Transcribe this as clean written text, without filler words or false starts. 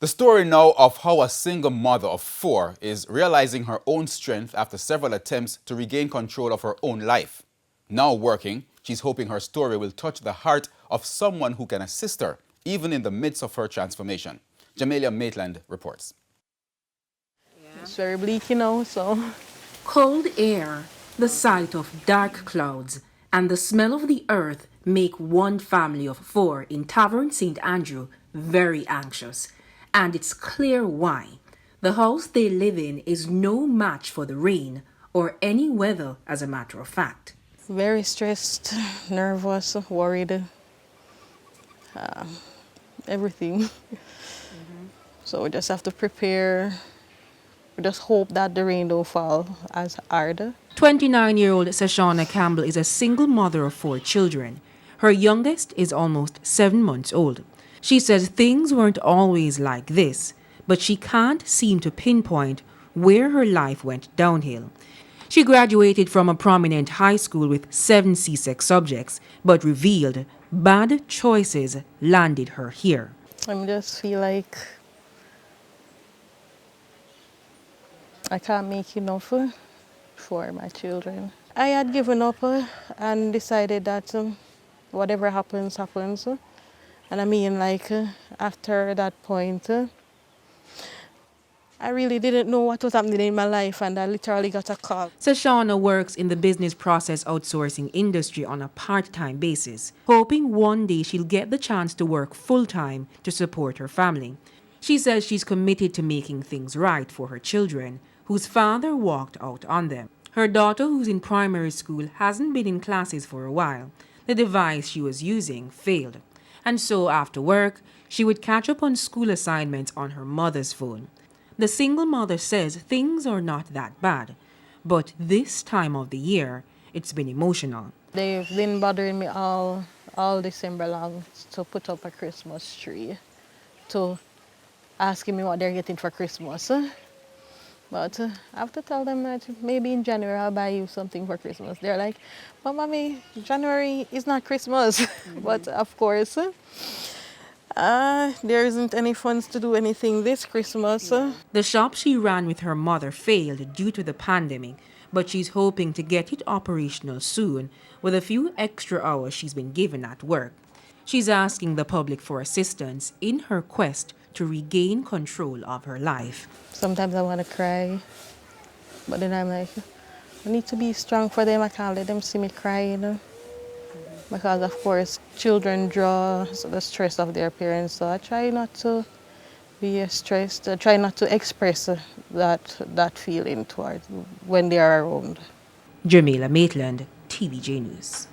The story now of how a single mother of 4 is realizing her own strength after several attempts to regain control of her own life. Now working, she's hoping her story will touch the heart of someone who can assist her, even in the midst of her transformation. Jamaica Maitland reports. It's very bleak, so. Cold air, the sight of dark clouds, and the smell of the earth make one family of 4 in Tavern St. Andrew very anxious. And it's clear why. The house they live in is no match for the rain or any weather, as a matter of fact. Very stressed, nervous, worried, everything. So we just have to prepare. We just hope that the rain don't fall as hard. 29-year-old Sashana Campbell is a single mother of 4 children. Her youngest is almost 7 months old. She says things weren't always like this, but she can't seem to pinpoint where her life went downhill. She graduated from a prominent high school with 7 CSEC subjects, but revealed bad choices landed her here. I just feel like I can't make enough for my children. I had given up and decided that whatever happens, happens. And I mean, like, after that point, I really didn't know what was happening in my life, and I literally got a call. Sashana works in the business process outsourcing industry on a part-time basis, hoping one day she'll get the chance to work full-time to support her family. She says she's committed to making things right for her children, whose father walked out on them. Her daughter, who's in primary school, hasn't been in classes for a while. The device she was using failed. And so after work, she would catch up on school assignments on her mother's phone. The single mother says things are not that bad, but this time of the year, it's been emotional. They've been bothering me all December long to put up a Christmas tree, to asking me what they're getting for Christmas. But I have to tell them that maybe in January I'll buy you something for Christmas. They're like, but mommy, January is not Christmas. But of course, there isn't any funds to do anything this Christmas. The shop she ran with her mother failed due to the pandemic, but she's hoping to get it operational soon with a few extra hours she's been given at work. She's asking the public for assistance in her quest to regain control of her life. Sometimes I want to cry, but then I'm like, I need to be strong for them. I can't let them see me crying. Because, of course, children draw the stress of their parents, so I try not to be stressed. I try not to express that feeling towards when they are around. Jamaica Maitland, TVJ News.